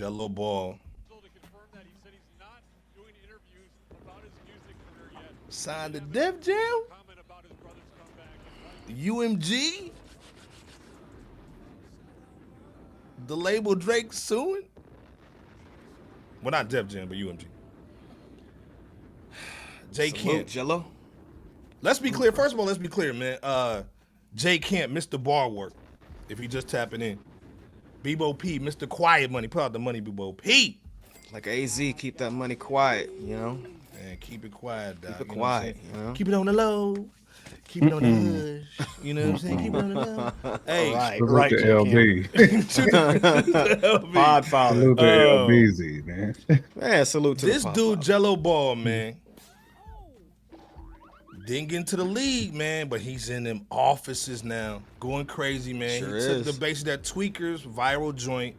LiAngelo Ball. Signed to Def Jam? UMG? The label Drake suing? Well, not Def Jam, but UMG. Jay Kent. Jello. Let's be clear. First of all, let's be clear, man. Jay Kent, Mr. Bar Work, if you just tapping in. Bebo P, Mr. Quiet Money. Put out the money, Bebo P. Like AZ, keep that money quiet, you know? Man, keep it quiet, dog. Keep it quiet, you know? Keep it on the low. Keep it on the hush. You know what I'm saying? Keep it on the low. Hey, Salute to LB. Podfather. Salute to LBZ, man. Man, salute to this the dude, Jello Ball, man. Didn't get into the league, man, but he's in them offices now, going crazy, man. Sure he took is. the basically that Tweakers viral joint,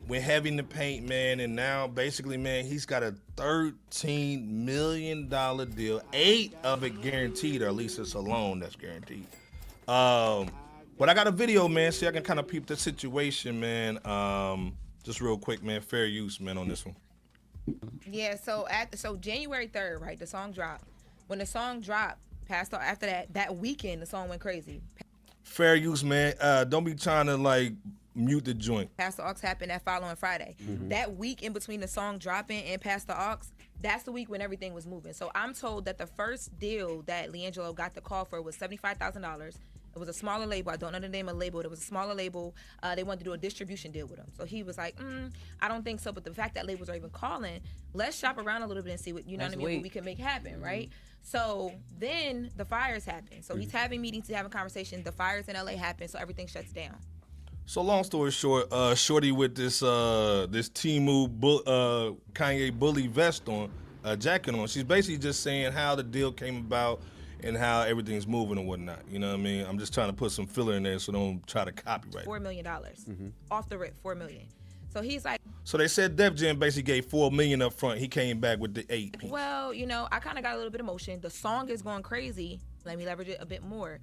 went heavy in the paint, man, and now basically, man, he's got a $13 million deal, 8 of it guaranteed, or at least it's a loan that's guaranteed. But I got a video, man, so I can kind of peep the situation, man. Just real quick, man, fair use, man, on this one. Yeah, so January 3rd, right, the song dropped. When the song dropped, after that weekend, the song went crazy. Fair use, man. Don't be trying to, like, mute the joint. Pastor Aux happened that following Friday. That week in between the song dropping and Pastor Aux, that's the week when everything was moving. So I'm told that the first deal that LiAngelo got the call for was $75,000. It was a smaller label. I don't know the name of the label. It was a smaller label. They wanted to do a distribution deal with him. So he was like, I don't think so. But the fact that labels are even calling, let's shop around a little bit and see what, you know what I mean, what we can make happen, right? So then the fires happen. So he's having meetings, he's having conversations. The fires in LA happen, so everything shuts down. So long story short, Shorty with this Temu Kanye bully vest on, jacket on. She's basically just saying how the deal came about and how everything's moving and whatnot. You know what I mean? I'm just trying to put some filler in there so don't try to copyright. $4 million. Off the rip, $4 million. So he's like, so they said Def Jam basically gave $4 million up front. He came back with the 8. well, you know, I kind of got a little bit of emotion. The song is going crazy. Let me leverage it a bit more.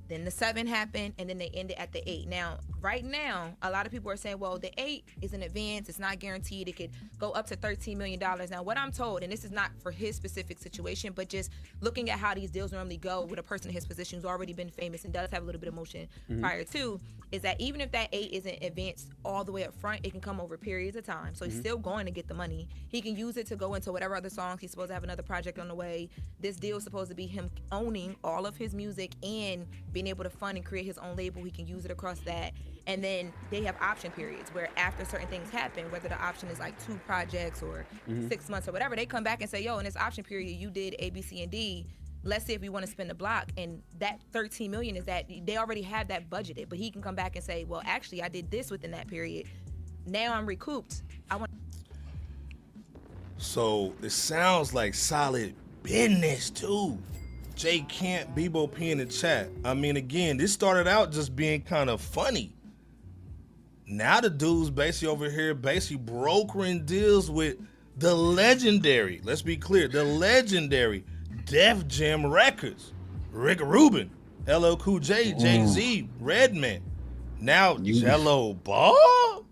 Then the 7 happened, and then they ended at the 8. Now, right now, a lot of people are saying, well, the 8 is an advance. It's not guaranteed. It could go up to $13 million. Now, what I'm told, and this is not for his specific situation, but just looking at how these deals normally go with a person in his position who's already been famous and does have a little bit of motion prior to, is that even if that 8 isn't advanced all the way up front, it can come over periods of time. So he's still going to get the money. He can use it to go into whatever other songs. He's supposed to have another project on the way. This deal is supposed to be him owning all of his music and being able to fund and create his own label. He can use it across that. And then they have option periods where after certain things happen, whether the option is like 2 projects or 6 months or whatever, they come back and say, yo, in this option period, you did A, B, C, and D. Let's see if we want to spend the block. And that $13 million is that they already have that budgeted, but he can come back and say, well, actually, I did this within that period. Now I'm recouped. So it sounds like solid business too. Jay Kent, Bebo P in the chat. I mean, again, this started out just being kind of funny. Now the dude's basically over here brokering deals with the legendary, let's be clear, the legendary Def Jam Records. Rick Rubin, LL Cool J, Jay-Z, Redman. Now Jello Ball?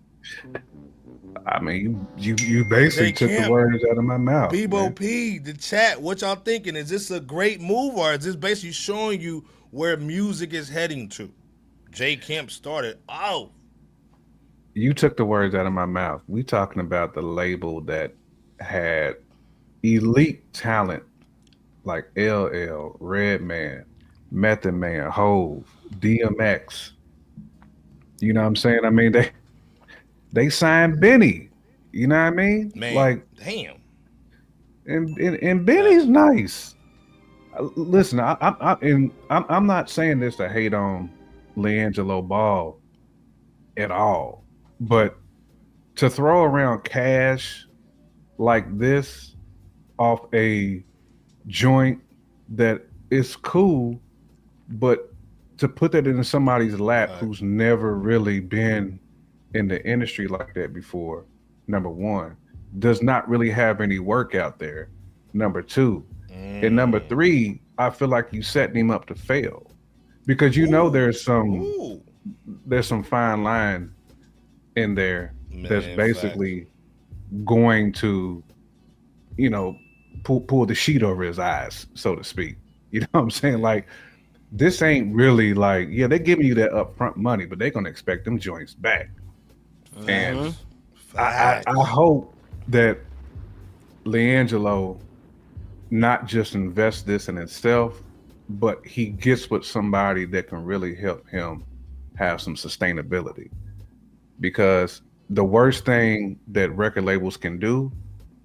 I mean, you basically took the words out of my mouth. Bebo P, the chat, what y'all thinking? Is this a great move or is this basically showing you where music is heading to? Jay Kemp started off. You took the words out of my mouth. We talking about the label that had elite talent like LL, Redman, Method Man, Hove, DMX. You know what I'm saying? I mean, they signed Benny. You know what I mean? Man, like, damn. And Benny's nice. Listen, I'm not saying this to hate on LiAngelo Ball at all, but to throw around cash like this off a joint that is cool, but to put that into somebody's lap who's never really been in the industry like that before, number one, does not really have any work out there, number two. And number three, I feel like you setting him up to fail because you know there's some fine line in there that's basically going to, you know, pull the sheet over his eyes, so to speak. You know what I'm saying? Like, this ain't really like, yeah, they're giving you that upfront money, but they're gonna expect them joints back. And I hope that LiAngelo not just invests this in itself, but he gets with somebody that can really help him have some sustainability. Because the worst thing that record labels can do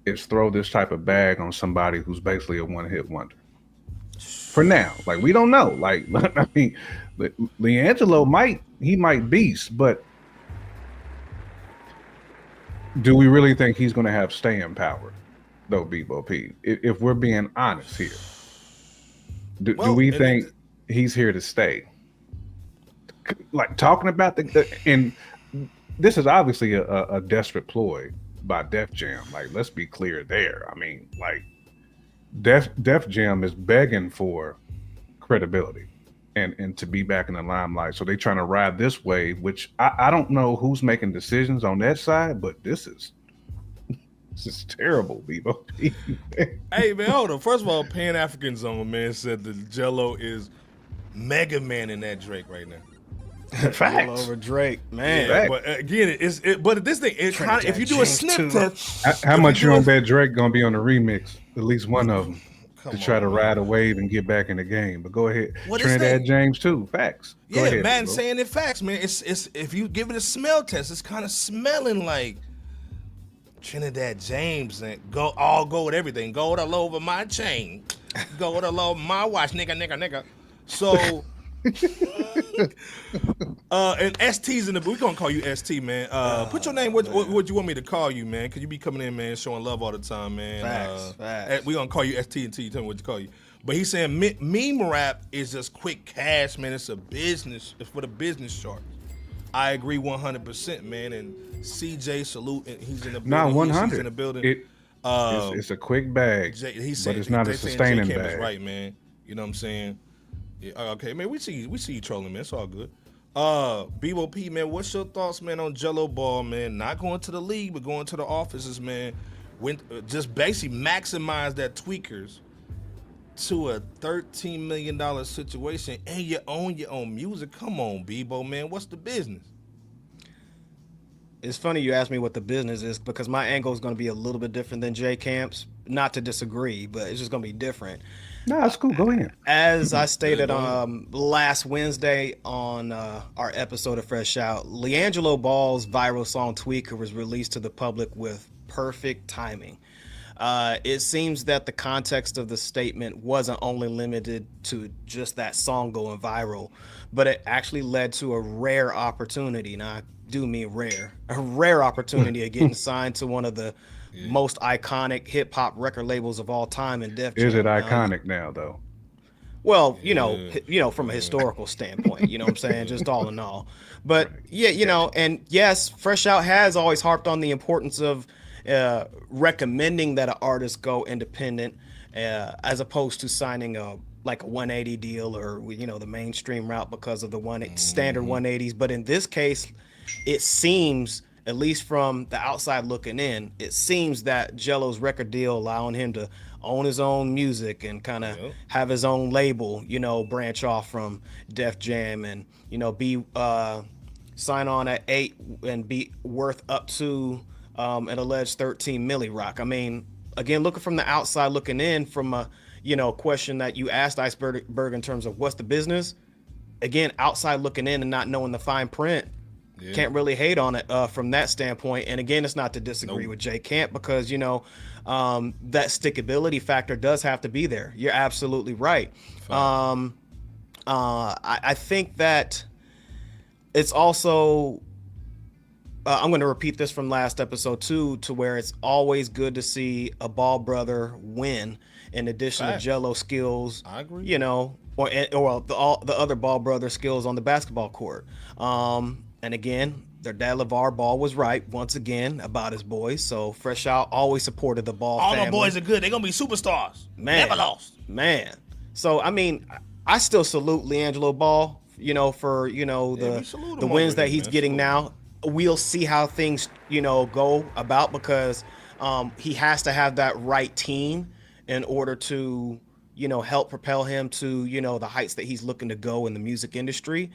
is throw this type of bag on somebody who's basically a one-hit wonder. For now, like, we don't know. Like, I mean, LiAngelo might beast, but do we really think he's going to have staying power, though, Bebo P? If we're being honest here, do we think he's here to stay? Like, talking about and this is obviously a desperate ploy by Def Jam. Like, let's be clear there. I mean, like, Def Jam is begging for credibility and to be back in the limelight. So they're trying to ride this wave, which I don't know who's making decisions on that side, but this is terrible, Bebo. Hey, man, hold on. First of all, Pan African Zone, man, said that Jello is Mega Man in that Drake right now. Facts. All over Drake, man. Yeah, but again, but this thing, kind of, if you do a snip test, how much you on bet Drake gonna be on the remix? At least one of them to try to ride a wave and get back in the game. But go ahead, Trinidad James too. Facts. Go ahead, man, saying it facts, man. It's if you give it a smell test, it's kind of smelling like Trinidad James and go with everything. Gold all over my chain, gold all over my watch, nigga. So. And ST's in the booth. We're gonna call you ST, man. Put your name. What you want me to call you, man? Cause you be coming in, man, showing love all the time, man. Facts. We gonna call you ST until you tell me what to call you. But he's saying meme rap is just quick cash, man. It's a business. It's for the business sharks. I agree 100%, man. And CJ salute. He's in the building. Not 100. He's in the building. It's a quick bag, but it's not a sustaining bag. Right, man. You know what I'm saying? Yeah, okay, man. We see you trolling, man. It's all good. Bebo P, man, what's your thoughts, man, on Jello Ball, man? Not going to the league, but going to the offices, man. Just basically maximize that tweakers to a $13 million situation, and you own your own music. Come on, Bebo, man. What's the business? It's funny you asked me what the business is, because my angle is going to be a little bit different than J Camp's. Not to disagree, but it's just going to be different. No, it's cool. Go ahead. As I stated last Wednesday on our episode of Fresh Out, LiAngelo Ball's viral song Tweaker was released to the public with perfect timing. It seems that the context of the statement wasn't only limited to just that song going viral, but it actually led to a rare opportunity. Now, I do mean rare. A rare opportunity of getting signed to one of the most iconic hip-hop record labels of all time in Def Jam. Is it iconic now, though? Well, you know, from a historical standpoint, you know what I'm saying, just all in all. But yeah, you know, and yes, Fresh Out has always harped on the importance of recommending that an artist go independent as opposed to signing a 180 deal or, you know, the mainstream route because of the standard 180s. But in this case, it seems, at least from the outside looking in, it seems that Jello's record deal allowing him to own his own music and kind of have his own label, you know, branch off from Def Jam and, you know, be sign on at 8 and be worth up to an alleged 13 milli rock. I mean, again, looking from the outside looking in, from a, you know, question that you asked Iceberg in terms of what's the business, again, outside looking in and not knowing the fine print, can't really hate on it from that standpoint. And again, it's not to disagree with J Camp, because, you know, that stickability factor does have to be there. You're absolutely right. I think that it's also, I'm going to repeat this from last episode too, to where it's always good to see a Ball brother win in addition to Jello skills. I agree. You know, or the other Ball brother skills on the basketball court. And again, their dad LeVar Ball was right once again about his boys. So Fresh Out always supported the Ball family. All the boys are good. They're gonna be superstars. Man, never lost. Man. So I mean, I still salute LiAngelo Ball, you know, for, you know, the wins that he's getting now. we'll see how things, go about, because he has to have that right team in order to, help propel him to, the heights that he's looking to go in the music industry.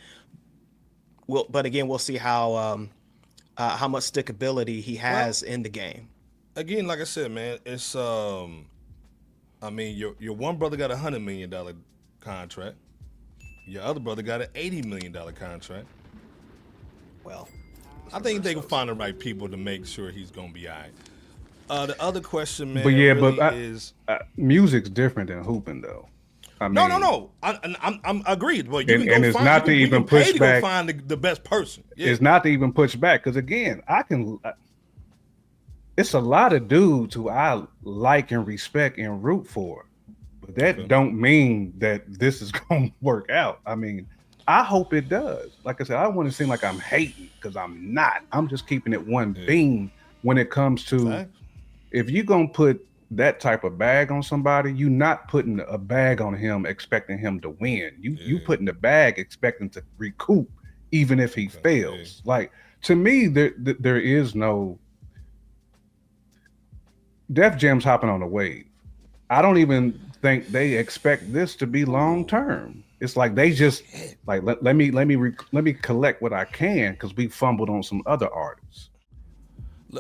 But again, we'll see how much stickability he has in the game. Again, like I said, man, it's I mean, your one brother got $100 million contract. Your other brother got an $80 million contract. Well, I think they can find the right people to make sure he's gonna be all right. The other question, man, But yeah, really but is music's different than hooping, though. I mean, no. I'm agreed. But you And- can and go it's find, not to you even can pay push to go back- find the best person. Yeah. it's not to even push back, because again, it's a lot of dudes who I like and respect and root for, but that don't mean that this is gonna work out. I mean, I hope it does. Like I said, I don't want to seem like I'm hating, because I'm not. I'm just keeping it one beam when it comes to Facts. if you're gonna put that type of bag on somebody, you're not putting a bag on him expecting him to win. You putting the bag expecting to recoup, even if he fails. Like, to me, there is no Def Jam's hopping on a wave. I don't even think they expect this to be long term. It's like they just like let me collect what I can, because we fumbled on some other artists.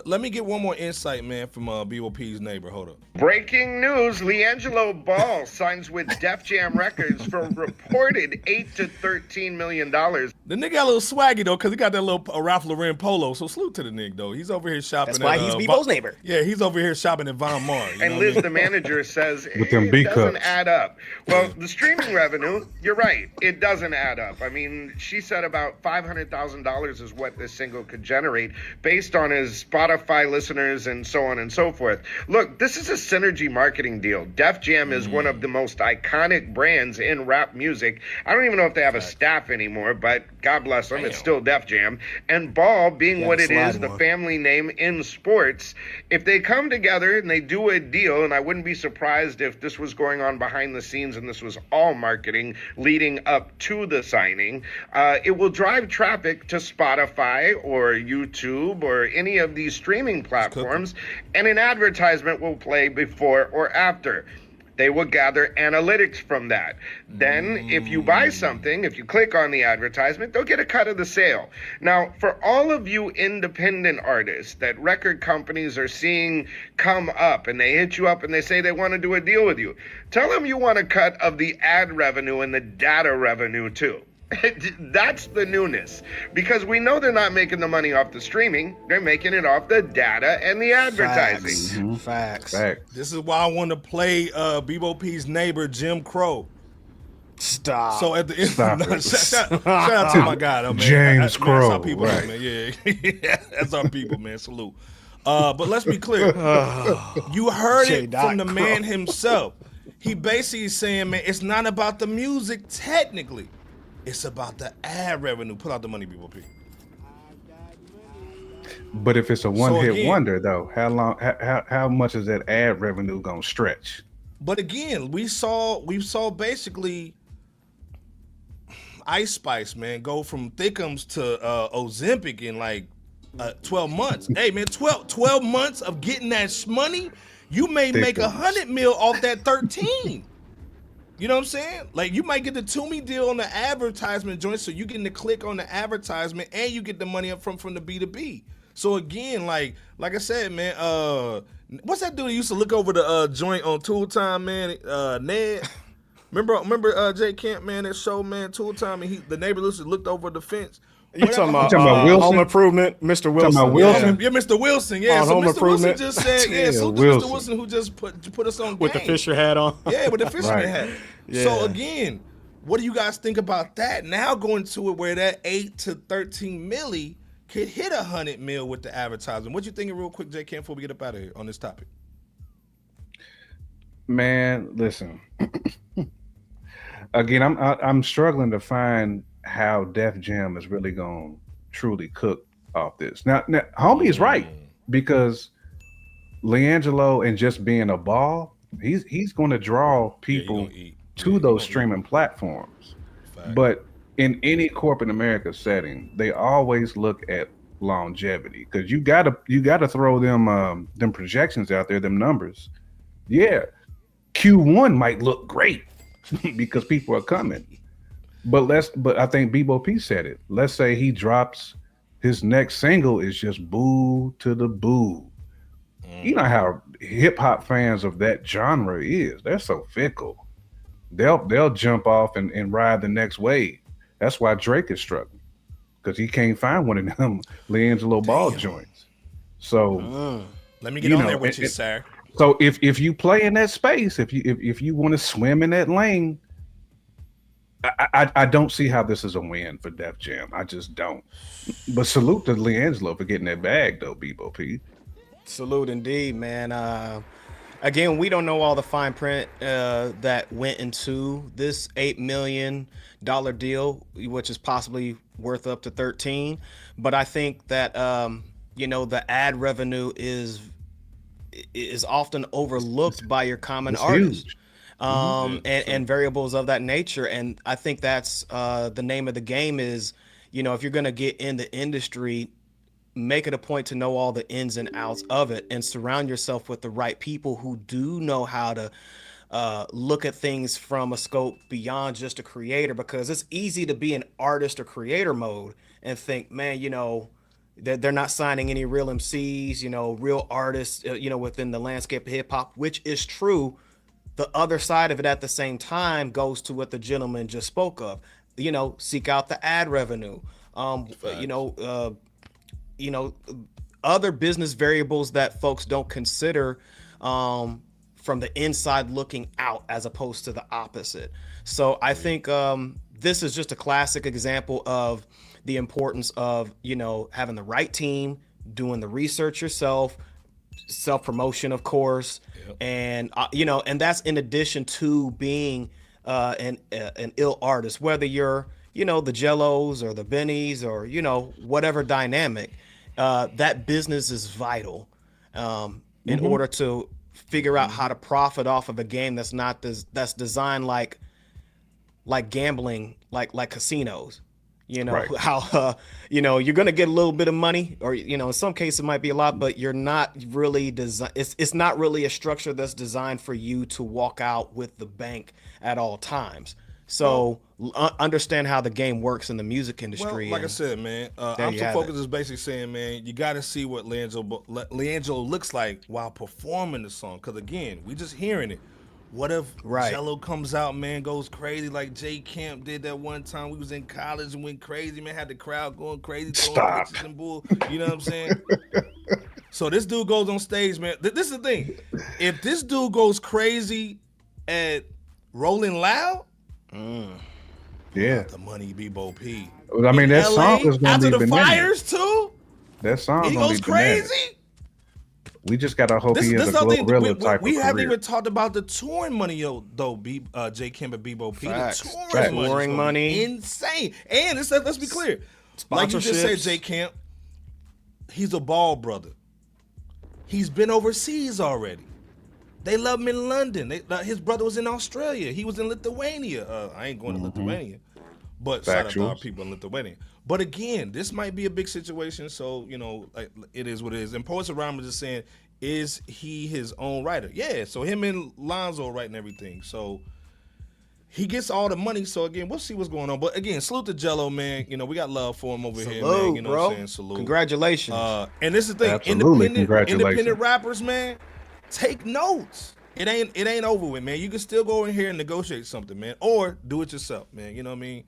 Let me get one more insight, man, from BOP's neighbor. Hold up. Breaking news, LiAngelo Ball signs with Def Jam Records for reported $8 to $13 million. The nigga got a little swaggy, though, because he got that little Ralph Lauren polo. So salute to the nigga, though. He's over here shopping. That's why he's Bebo's neighbor. Yeah, he's over here shopping at Von Mar. And Liz, the manager, says With them it B doesn't cups. add up. Well, the streaming revenue, you're right, it doesn't add up. I mean, she said about $500,000 is what this single could generate based on his Spotify listeners and so on and so forth. Look, this is a synergy marketing deal. Def Jam is one of the most iconic brands in rap music. I don't even know if they have a staff anymore, but God bless them, it's still Def Jam. And Ball, being what it is, the family name in sports, if they come together and they do a deal, and I wouldn't be surprised if this was going on behind the scenes and this was all marketing leading up to the signing, it will drive traffic to Spotify or YouTube or any of these streaming platforms, and an advertisement will play before or after. They will gather analytics from that. Then, if you buy something, if you click on the advertisement, they'll get a cut of the sale. Now, for all of you independent artists that record companies are seeing come up, and they hit you up and they say they want to do a deal with you, tell them you want a cut of the ad revenue and the data revenue too. That's the newness, because we know they're not making the money off the streaming. They're making it off the data and the advertising. Facts. This is why I want to play BOP's neighbor, Jim Crow. Stop. So at the end, Stop no, it. shout out to my guy, though, man. James That's Crow, our people, right. man. Yeah, that's our people, man. Salute. But let's be clear. You heard it from the man himself. He basically saying, man, it's not about the music technically. It's about the ad revenue. Put out the money, BOP. But if it's a one-hit again- wonder, though, how much is that ad revenue gonna stretch? But again, we saw basically Ice Spice, man, go from Thickums to Ozempic in like 12 months. Hey, man, 12 months of getting that money, you may make Thickums. $100 million off that 13. You know what I'm saying? Like, you might get the Toomey deal on the advertisement joint, so you getting the click on the advertisement, and you get the money up from the B2B. So again, like I said, man, what's that dude who used to look over the joint on Tool Time, man? Ned. Remember Jay Camp, man, that show, man, Tool Time, and the neighbor looked over the fence. You talking about Wilson? Home Improvement, Mr. Wilson? about Wilson? Yeah, Mr. Wilson. Yeah, On so Home Mr. Wilson Improvement. just said, Yeah, salute to Wilson. Mr. Wilson, who just put us on With the game. Fisher hat on. Yeah, with the fisherman Right. hat. Yeah. So again, what do you guys think about that? Now going to it where that 8 to 13 milli could hit 100 mil with the advertising. What you thinking, real quick, J. Camp, before we get up out of here on this topic? Man, listen. Again, I'm struggling to find how Def Jam is really going to truly cook off this. Now, homie is right, because LiAngelo and just being a ball, he's going to draw people to those streaming platforms. Fact. But in any corporate America setting, they always look at longevity, because you gotta throw them projections out there, them numbers. Yeah, Q1 might look great because people are coming. But I think Bebo P said it. Let's say he drops his next single is just boo to the boo. You know how hip hop fans of that genre is. They're so fickle. They'll jump off and ride the next wave. That's why Drake is struggling, because he can't find one of them LiAngelo Ball joints. So let me get on there with you, sir. So if you play in that space, if you want to swim in that lane, I don't see how this is a win for Def Jam. I just don't. But salute to LiAngelo for getting that bag, though, Bebo P. Salute indeed, man. Again, we don't know all the fine print that went into this $8 million deal, which is possibly worth up to 13. But I think that the ad revenue is often overlooked by your common artists. Huge. And variables of that nature. And I think that's the name of the game is, if you're going to get in the industry, make it a point to know all the ins and outs of it and surround yourself with the right people who do know how to look at things from a scope beyond just a creator, because it's easy to be in artist or creator mode and think, man, they're not signing any real MCs, real artists, within the landscape of hip hop, which is true. The other side of it at the same time goes to what the gentleman just spoke of, seek out the ad revenue, other business variables that folks don't consider from the inside looking out as opposed to the opposite. So I think this is just a classic example of the importance of, having the right team, doing the research yourself, self-promotion, of course. Yep. And, and that's in addition to being an ill artist, whether you're, the Jellos or the Bennies or, whatever dynamic. That business is vital in order to figure out how to profit off of a game that's that's designed like gambling, like casinos. Right. How you're gonna get a little bit of money, or in some cases it might be a lot, but you're not really it's not really a structure that's designed for you to walk out with the bank at all times. So understand how the game works in the music industry. Well, like I said, man, I'm so focused is basically saying, man, you got to see what LiAngelo looks like while performing the song. Because again, we just hearing it. What if Jello comes out, man, goes crazy like Jay Camp did that one time? We was in college and went crazy, man. Had the crowd going crazy, throwing pitches and bull. You know what I'm saying? So this dude goes on stage, man. This is the thing. If this dude goes crazy at Rolling Loud, yeah, the money, Bebo P. I mean, that LA, song is going after to be the fires too. That song he goes crazy. We just gotta hope he is a Glorilla type we of haven't career. even talked about the touring money, though. J. Kim and Bebo P. Facts. The touring money, insane. And let's be clear, like you just said, J. Camp, he's a Ball brother. He's been overseas already. They love him in London. His brother was in Australia. He was in Lithuania. I ain't going to Lithuania, but shout out to our people in Lithuania. But again, this might be a big situation. So, like, it is what it is. And Poets of Rhyme is just saying, is he his own writer? Yeah. So him and Lonzo writing everything. So he gets all the money. So again, we'll see what's going on. But again, salute to Jello, man. We got love for him over here, man. You know what I'm saying? Salute. Congratulations. And this is the thing. Absolutely. Congratulations. Independent rappers, man, take notes. It ain't over with, man. You can still go in here and negotiate something, man, or do it yourself, man. You know what I mean?